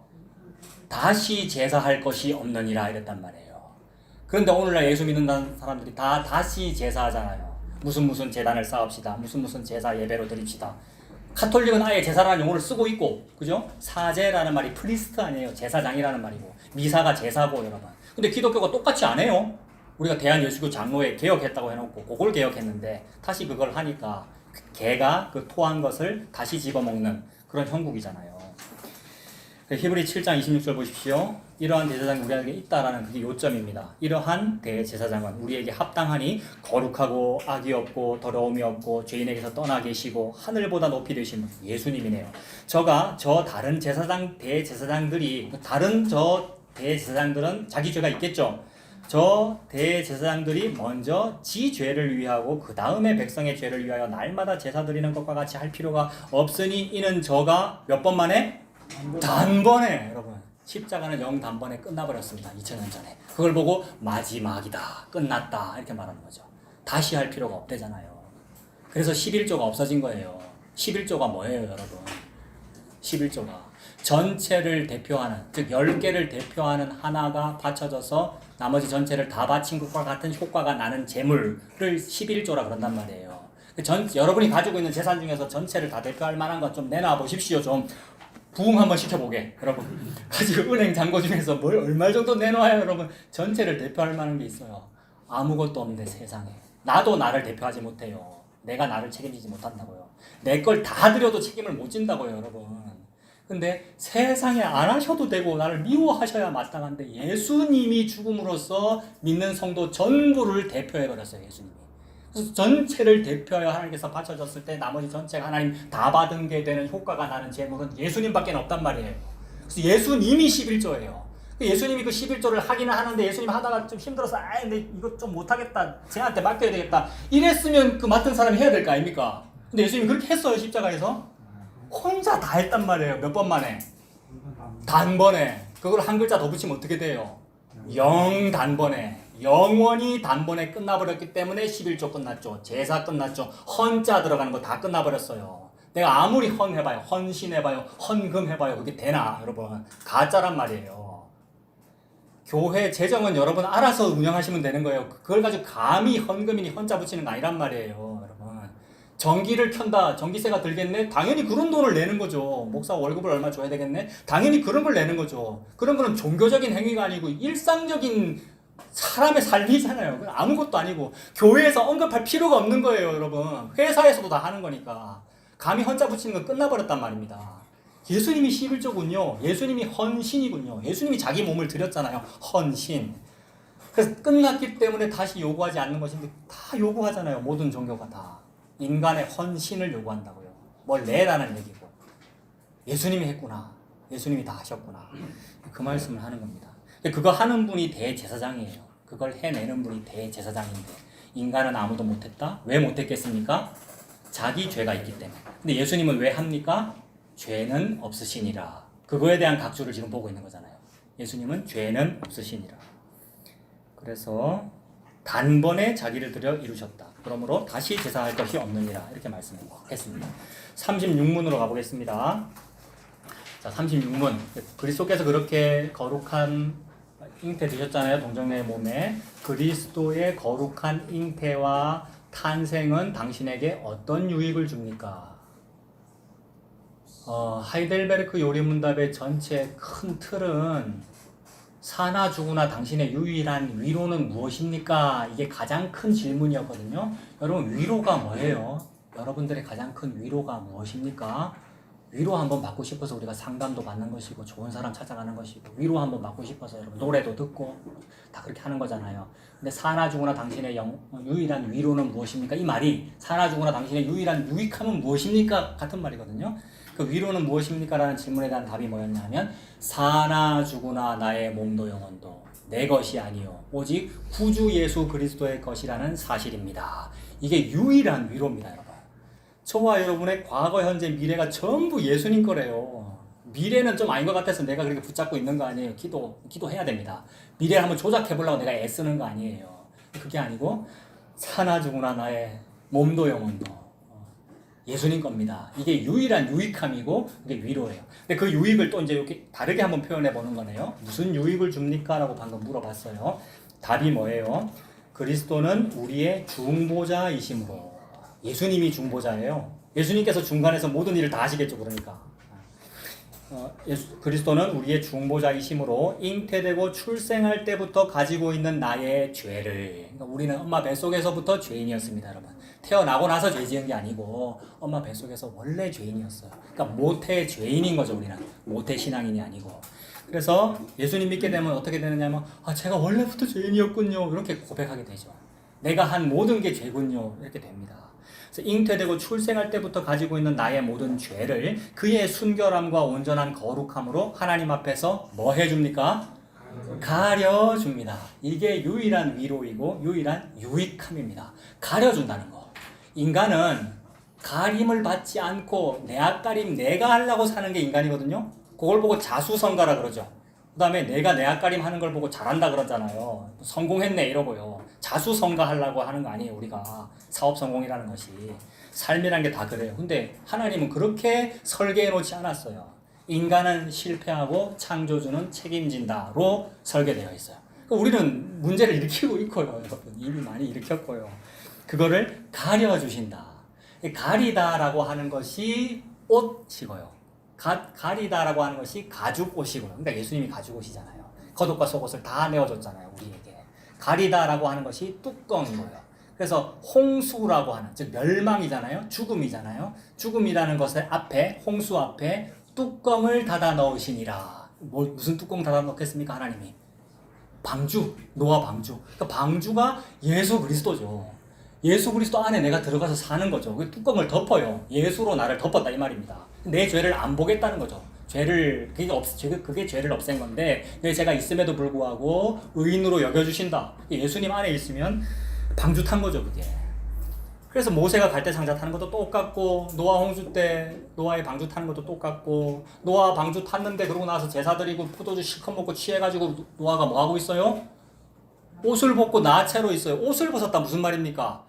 다시 제사할 것이 없느니라 이랬단 말이에요. 그런데 오늘날 예수 믿는 사람들이 다 다시 제사하잖아요. 무슨 제단을 쌓읍시다. 무슨 제사 예배로 드립시다. 카톨릭은 아예 제사라는 용어를 쓰고 있고, 그죠? 사제라는 말이 프리스트 아니에요. 제사장이라는 말이고, 미사가 제사고, 여러분. 근데 기독교가 똑같이 안 해요. 우리가 대한예수교 장로회 개혁했다고 해놓고 그걸 개혁했는데 다시 그걸 하니까 개가 그 토한 것을 다시 집어먹는 그런 형국이잖아요. 히브리 7장 26절 보십시오. 이러한 대제사장이 우리에게 있다라는 그게 요점입니다. 이러한 대제사장은 우리에게 합당하니 거룩하고 악이 없고 더러움이 없고 죄인에게서 떠나 계시고 하늘보다 높이 되신 예수님이네요. 저 다른 대제사장들이 다른 대제사장들은 자기 죄가 있겠죠. 저 대제사장들이 먼저 지 죄를 위하고 그 다음에 백성의 죄를 위하여 날마다 제사 드리는 것과 같이 할 필요가 없으니 이는 저가 몇 번 만에? 단번에. 여러분, 십자가는 영단번에 끝나버렸습니다. 2000년 전에. 그걸 보고 마지막이다, 끝났다 이렇게 말하는 거죠. 다시 할 필요가 없대잖아요. 그래서 11조가 없어진 거예요. 11조가 뭐예요, 여러분? 11조가 전체를 대표하는, 즉 10개를 대표하는 하나가 바쳐져서 나머지 전체를 다 바친 것과 같은 효과가 나는 제물을 11조라 그런단 말이에요. 여러분이 가지고 있는 재산 중에서 전체를 다 대표할 만한 것 좀 내놔 보십시오. 좀 부응 한번 시켜보게. 여러분, 가지고 은행 잔고 중에서 뭘 얼마 정도 내놔야 여러분 전체를 대표할 만한 게 있어요. 아무것도 없는데 세상에. 나도 나를 대표하지 못해요. 내가 나를 책임지지 못한다고요. 내 걸 다 드려도 책임을 못 진다고요, 여러분. 근데 세상에 안 하셔도 되고 나를 미워하셔야 마땅한데 예수님이 죽음으로써 믿는 성도 전부를 대표해버렸어요, 예수님이. 그래서 전체를 대표하여 하나님께서 바쳐졌을 때 나머지 전체가 하나님 다 받은 게 되는 효과가 나는 제물은 예수님밖에 없단 말이에요. 그래서 예수님이 11조예요. 예수님이 그 11조를 하기는 하는데 예수님 하다가 좀 힘들어서 근데 이거 좀 못하겠다, 쟤한테 맡겨야 되겠다 이랬으면 그 맡은 사람이 해야 될 거 아닙니까? 근데 예수님이 그렇게 했어요. 십자가에서 혼자 다 했단 말이에요. 몇 번 만에? 단번에. 그걸 한 글자 더 붙이면 어떻게 돼요? 영 단번에 영원히 단번에 끝나버렸기 때문에 11조 끝났죠. 제사 끝났죠. 헌자 들어가는 거 다 끝나버렸어요. 내가 아무리 헌해봐요, 헌신해봐요, 헌금해봐요, 그게 되나 여러분? 가짜란 말이에요. 교회 재정은 여러분 알아서 운영하시면 되는 거예요. 그걸 가지고 감히 헌금이니 헌자 붙이는 거 아니란 말이에요, 여러분. 전기를 켠다, 전기세가 들겠네? 당연히 그런 돈을 내는 거죠. 목사 월급을 얼마 줘야 되겠네? 당연히 그런 걸 내는 거죠. 그런 거는 종교적인 행위가 아니고 일상적인 사람의 삶이잖아요. 아무것도 아니고 교회에서 언급할 필요가 없는 거예요, 여러분. 회사에서도 다 하는 거니까. 감히 헌자 붙이는 건 끝나버렸단 말입니다. 예수님이 11조군요. 예수님이 헌신이군요. 예수님이 자기 몸을 드렸잖아요. 헌신. 그래서 끝났기 때문에 다시 요구하지 않는 것인데 다 요구하잖아요. 모든 종교가 다. 인간의 헌신을 요구한다고요. 뭘 내라는 얘기고. 예수님이 했구나. 예수님이 다 하셨구나. 그 말씀을 하는 겁니다. 그거 하는 분이 대제사장이에요. 그걸 해내는 분이 대제사장인데 인간은 아무도 못했다? 왜 못했겠습니까? 자기 죄가 있기 때문에. 근데 예수님은 왜 합니까? 죄는 없으시니라. 그거에 대한 각주를 지금 보고 있는 거잖아요. 예수님은 죄는 없으시니라. 그래서 단번에 자기를 들여 이루셨다. 그러므로 다시 제사할 것이 없느니라. 이렇게 말씀했습니다. 36문으로 가보겠습니다. 자, 36문. 그리스도께서 그렇게 거룩한 잉태 되셨잖아요. 동정녀의 몸에. 그리스도의 거룩한 잉태와 탄생은 당신에게 어떤 유익을 줍니까? 하이델베르크 요리문답의 전체 큰 틀은 사나 죽으나 당신의 유일한 위로는 무엇입니까? 이게 가장 큰 질문이었거든요. 여러분, 위로가 뭐예요? 여러분들의 가장 큰 위로가 무엇입니까? 위로 한번 받고 싶어서 우리가 상담도 받는 것이고 좋은 사람 찾아가는 것이고 위로 한번 받고 싶어서 여러분 노래도 듣고 다 그렇게 하는 거잖아요. 근데 사나 죽으나 당신의 유일한 위로는 무엇입니까? 이 말이 사나 죽으나 당신의 유일한 유익함은 무엇입니까? 같은 말이거든요. 그 위로는 무엇입니까? 라는 질문에 대한 답이 뭐였냐면 사나 죽으나 나의 몸도 영혼도 내 것이 아니요 오직 구주 예수 그리스도의 것이라는 사실입니다. 이게 유일한 위로입니다, 여러분. 저와 여러분의 과거, 현재, 미래가 전부 예수님 거래요. 미래는 좀 아닌 것 같아서 내가 그렇게 붙잡고 있는 거 아니에요. 기도해야 됩니다. 미래를 한번 조작해보려고 내가 애쓰는 거 아니에요. 그게 아니고 사나 죽으나 나의 몸도 영혼도 예수님 겁니다. 이게 유일한 유익함이고 이게 위로예요. 근데 그 유익을 또 이제 이렇게 다르게 한번 표현해 보는 거네요. 무슨 유익을 줍니까? 라고 방금 물어봤어요. 답이 뭐예요? 그리스도는 우리의 중보자이심으로. 예수님이 중보자예요. 예수님께서 중간에서 모든 일을 다 하시겠죠. 그러니까 그리스도는 우리의 중보자이심으로 잉태되고 출생할 때부터 가지고 있는 나의 죄를, 그러니까 우리는 엄마 뱃속에서부터 죄인이었습니다, 여러분. 태어나고 나서 죄 지은 게 아니고 엄마 뱃속에서 원래 죄인이었어요. 그러니까 모태 죄인인 거죠. 우리는 모태 신앙인이 아니고. 그래서 예수님 믿게 되면 어떻게 되느냐면 제가 원래부터 죄인이었군요, 이렇게 고백하게 되죠. 내가 한 모든 게 죄군요, 이렇게 됩니다. 그래서 잉태되고 출생할 때부터 가지고 있는 나의 모든 죄를 그의 순결함과 온전한 거룩함으로 하나님 앞에서 뭐 해줍니까? 가려줍니다. 이게 유일한 위로이고 유일한 유익함입니다. 가려준다는 거. 인간은 가림을 받지 않고 내 앞가림 내가 하려고 사는 게 인간이거든요. 그걸 보고 자수성가라 그러죠. 그 다음에 내가 내 앞가림 하는 걸 보고 잘한다 그러잖아요. 성공했네 이러고요. 자수성가 하려고 하는 거 아니에요. 우리가 사업 성공이라는 것이. 삶이라는 게 다 그래요. 근데 하나님은 그렇게 설계해 놓지 않았어요. 인간은 실패하고 창조주는 책임진다로 설계되어 있어요. 그러니까 우리는 문제를 일으키고 있고요. 여러분 이미 많이 일으켰고요. 그거를 가려주신다. 가리다라고 하는 것이 옷이고요. 가리다라고 하는 것이 가죽 옷이고요. 그러니까 예수님이 가죽 옷이잖아요. 겉옷과 속옷을 다 내어줬잖아요, 우리에게. 가리다라고 하는 것이 뚜껑이고요. 그래서 홍수라고 하는, 즉 멸망이잖아요. 죽음이잖아요. 죽음이라는 것의 앞에, 홍수 앞에 뚜껑을 닫아 넣으시니라. 무슨 뚜껑 닫아 넣겠습니까, 하나님이? 방주, 노아 방주. 그러니까 방주가 예수 그리스도죠. 예수 그리스도 안에 내가 들어가서 사는 거죠. 그 뚜껑을 덮어요. 예수로 나를 덮었다 이 말입니다. 내 죄를 안 보겠다는 거죠. 그게 죄를 없앤 건데 내 죄가 있음에도 불구하고 의인으로 여겨주신다. 예수님 안에 있으면 방주 탄 거죠, 그게. 그래서 모세가 갈대상자 타는 것도 똑같고, 노아 홍수 때 노아의 방주 타는 것도 똑같고, 노아 방주 탔는데 그러고 나서 제사 드리고 포도주 실컷 먹고 취해가지고 노아가 뭐 하고 있어요? 옷을 벗고 나체로 있어요. 옷을 벗었다 무슨 말입니까?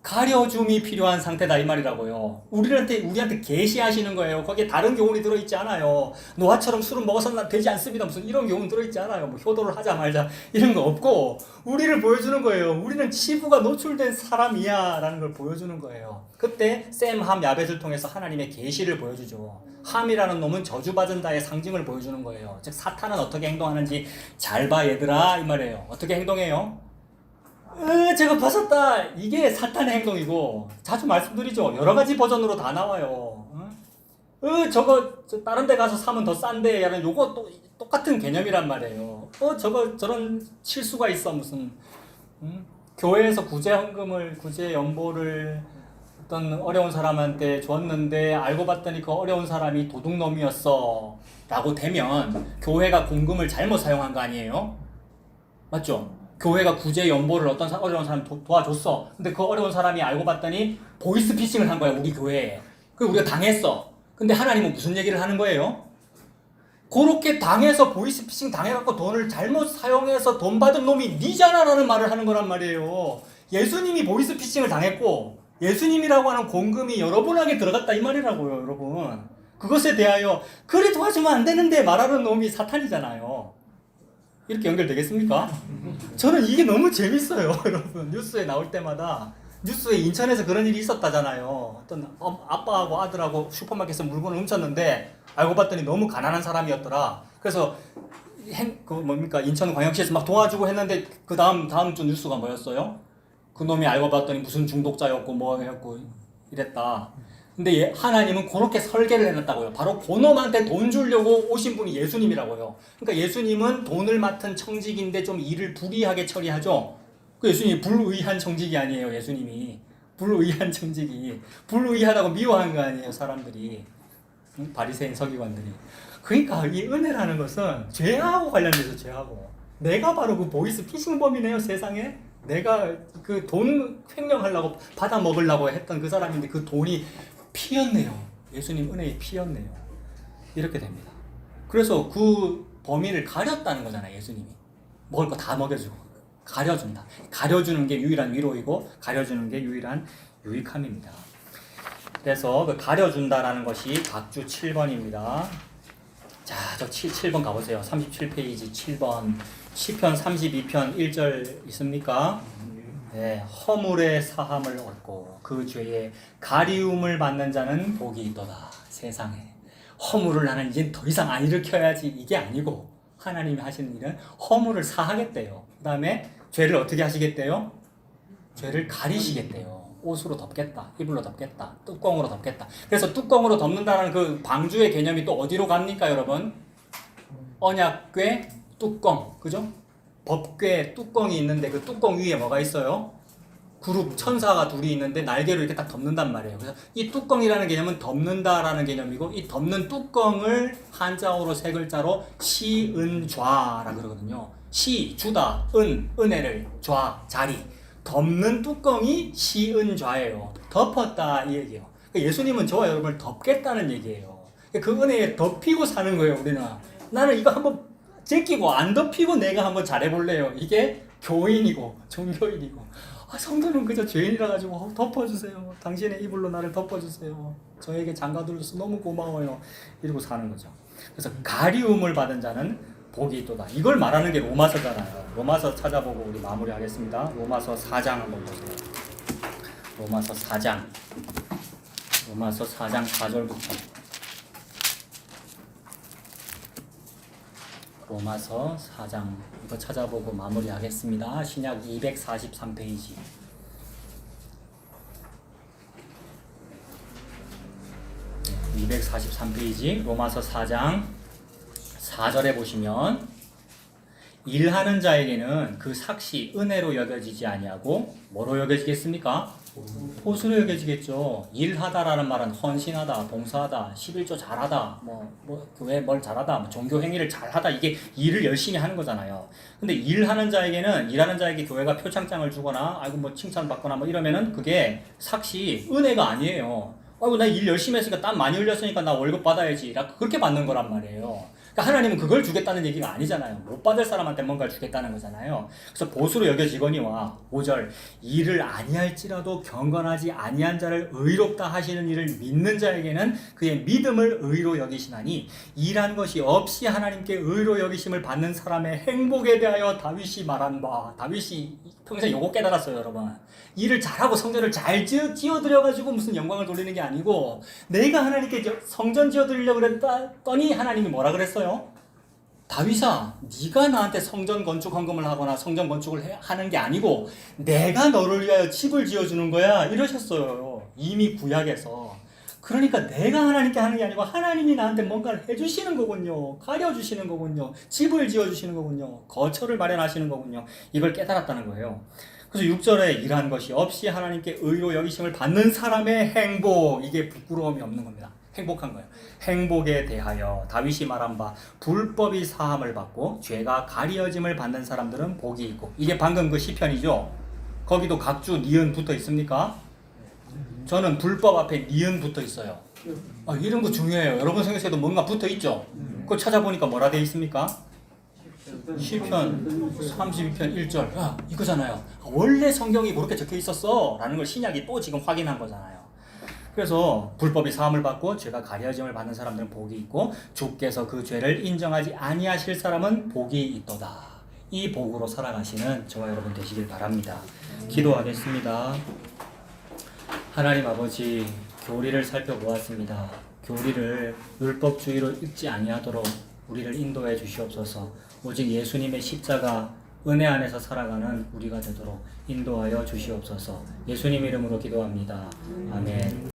가려줌이 필요한 상태다 이 말이라고요. 우리한테 계시하시는 거예요. 거기에 다른 교훈이 들어있지 않아요. 노아처럼 술은 먹어서는 되지 않습니다. 무슨 이런 교훈 들어있지 않아요. 뭐 효도를 하자 말자 이런 거 없고, 우리를 보여주는 거예요. 우리는 치부가 노출된 사람이야 라는 걸 보여주는 거예요. 그때 셈, 함, 야벳을 통해서 하나님의 계시를 보여주죠. 함이라는 놈은 저주받은 자의 상징을 보여주는 거예요. 즉 사탄은 어떻게 행동하는지 잘 봐 얘들아 이 말이에요. 어떻게 행동해요? 제가 벗었다. 이게 사탄의 행동이고, 자주 말씀드리죠. 여러 가지 버전으로 다 나와요. 저거 다른 데 가서 사면 더 싼데 야는 요거 똑같은 개념이란 말이에요. 저런 실수가 있어 무슨. 교회에서 구제 연보를 어떤 어려운 사람한테 줬는데 알고 봤더니 그 어려운 사람이 도둑놈이었어 라고 되면 교회가 공금을 잘못 사용한 거 아니에요? 맞죠? 교회가 구제 연보를 어떤 어려운 사람 도와줬어. 근데 그 어려운 사람이 알고 봤더니 보이스피싱을 한 거야 우리 교회에. 그리고 우리가 당했어. 근데 하나님은 무슨 얘기를 하는 거예요? 그렇게 당해서 보이스피싱 당해갖고 돈을 잘못 사용해서 돈 받은 놈이 니잖아 라는 말을 하는 거란 말이에요. 예수님이 보이스피싱을 당했고 예수님이라고 하는 공금이 여러분에게 들어갔다 이 말이라고요 여러분. 그것에 대하여 그래 도와주면 안 되는데 말하는 놈이 사탄이잖아요. 이렇게 연결되겠습니까? 저는 이게 너무 재밌어요 여러분. 뉴스에 나올 때마다. 뉴스에 인천에서 그런 일이 있었다잖아요. 어떤 아빠하고 아들하고 슈퍼마켓에서 물건을 훔쳤는데 알고 봤더니 너무 가난한 사람이었더라. 그래서 인천광역시에서 막 도와주고 했는데 그 다음 주 뉴스가 뭐였어요? 그 놈이 알고 봤더니 무슨 중독자였고 뭐 했고 이랬다. 근데 하나님은 그렇게 설계를 해놨다고요. 바로 그 놈한테 돈 주려고 오신 분이 예수님이라고요. 그러니까 예수님은 돈을 맡은 청직인데 좀 일을 불의하게 처리하죠. 그 예수님이 불의한 청직이 아니에요. 예수님이 불의한 청직이 불의하다고 미워한 거 아니에요. 사람들이, 바리새인 서기관들이. 그러니까 이 은혜라는 것은 죄하고 관련돼서 죄하고, 내가 바로 그 보이스 피싱범이네요 세상에. 내가 그 돈 횡령하려고 받아 먹으려고 했던 그 사람인데 그 돈이 피였네요. 예수님 은혜의 피였네요. 이렇게 됩니다. 그래서 그 범인을 가렸다는 거잖아요. 예수님이 먹을 거 다 먹여주고 가려준다. 가려주는 게 유일한 위로이고 가려주는 게 유일한 유익함입니다. 그래서 그 가려준다라는 것이 각주 7번입니다. 자, 저 7번 가보세요. 37페이지 7번 시편 32편 1절 있습니까? 네, 허물의 사함을 얻고 그 죄의 가리움을 받는 자는 복이 있도다. 세상에 허물을 나는 이제 더 이상 안 일으켜야지 이게 아니고 하나님이 하시는 일은 허물을 사하겠대요. 그 다음에 죄를 어떻게 하시겠대요? 죄를 가리시겠대요. 옷으로 덮겠다, 이불로 덮겠다, 뚜껑으로 덮겠다. 그래서 뚜껑으로 덮는다는 그 방주의 개념이 또 어디로 갑니까 여러분? 언약궤 뚜껑, 그죠? 법궤 뚜껑이 있는데 그 뚜껑 위에 뭐가 있어요? 그룹 천사가 둘이 있는데 날개로 이렇게 딱 덮는단 말이에요. 그래서 이 뚜껑이라는 개념은 덮는다라는 개념이고, 이 덮는 뚜껑을 한자어로 세 글자로 시은좌라 그러거든요. 시, 주다, 은혜를, 좌, 자리. 덮는 뚜껑이 시은좌예요. 덮었다 이 얘기예요. 예수님은 저와 여러분을 덮겠다는 얘기예요. 그 은혜에 덮이고 사는 거예요. 우리는 나는 이거 한번 제끼고 안 덮이고 내가 한번 잘해볼래요. 이게 교인이고 종교인이고, 성도는 그저 죄인이라 가지고 덮어주세요. 당신의 이불로 나를 덮어주세요. 저에게 장가들어줘서 너무 고마워요. 이러고 사는 거죠. 그래서 가리움을 받은 자는 복이 있도다. 이걸 말하는 게 로마서잖아요. 로마서 찾아보고 우리 마무리하겠습니다. 로마서 4장 한번 보세요. 로마서 4장 4절부터. 로마서 4장 이거 찾아보고 마무리하겠습니다. 신약 243페이지. 네, 243페이지 로마서 4장 4절에 보시면, 일하는 자에게는 그 삭시 은혜로 여겨지지 아니하고 뭐로 여겨지겠습니까? 보수로 여겨지겠죠. 일하다라는 말은 헌신하다, 봉사하다, 11조 잘하다, 교회 뭘 잘하다, 종교 행위를 잘하다, 이게 일을 열심히 하는 거잖아요. 근데 일하는 자에게 교회가 표창장을 주거나, 칭찬받거나 이러면은 그게 삭시, 은혜가 아니에요. 나 일 열심히 했으니까 땀 많이 흘렸으니까 나 월급 받아야지. 그렇게 받는 거란 말이에요. 그러니까 하나님은 그걸 주겠다는 얘기가 아니잖아요. 못 받을 사람한테 뭔가를 주겠다는 거잖아요. 그래서 보수로 여겨지거니와 5절 이를 아니할지라도 경건하지 아니한 자를 의롭다 하시는 이를 믿는 자에게는 그의 믿음을 의로 여기시나니 일한 것이 없이 하나님께 의로 여기심을 받는 사람의 행복에 대하여 다윗이 말한 바. 다윗이 평생 요거 깨달았어요, 여러분. 일을 잘하고 성전을 잘 지어드려가지고 무슨 영광을 돌리는 게 아니고 내가 하나님께 성전 지어드리려고 그랬더니 하나님이 뭐라 그랬어요? 다윗아, 네가 나한테 성전 건축 헌금을 하거나 성전 건축을 하는 게 아니고 내가 너를 위하여 집을 지어주는 거야 이러셨어요. 이미 구약에서. 그러니까 내가 하나님께 하는 게 아니고 하나님이 나한테 뭔가를 해주시는 거군요. 가려주시는 거군요. 집을 지어주시는 거군요. 거처를 마련하시는 거군요. 이걸 깨달았다는 거예요. 그래서 6절에 일한 것이 없이 하나님께 의로 여기심을 받는 사람의 행복, 이게 부끄러움이 없는 겁니다. 행복한 거예요. 행복에 대하여 다윗이 말한 바 불법이 사함을 받고 죄가 가리어짐을 받는 사람들은 복이 있고, 이게 방금 그 시편이죠. 거기도 각주 니은 붙어 있습니까? 저는 불법 앞에 니은 붙어 있어요. 이런 거 중요해요. 여러분 생각해도 뭔가 붙어 있죠. 그거 찾아보니까 뭐라 되어 있습니까? 시편 32편 1절. 이거잖아요. 원래 성경이 그렇게 적혀 있었어 라는 걸 신약이 또 지금 확인한 거잖아요. 그래서 불법이 사함을 받고 죄가 가려짐을 받는 사람들은 복이 있고 주께서 그 죄를 인정하지 아니하실 사람은 복이 있도다. 이 복으로 살아가시는 저와 여러분 되시길 바랍니다. 기도하겠습니다. 하나님 아버지, 교리를 살펴보았습니다. 교리를 율법주의로 읽지 아니하도록 우리를 인도해 주시옵소서. 오직 예수님의 십자가 은혜 안에서 살아가는 우리가 되도록 인도하여 주시옵소서. 예수님 이름으로 기도합니다. 아멘.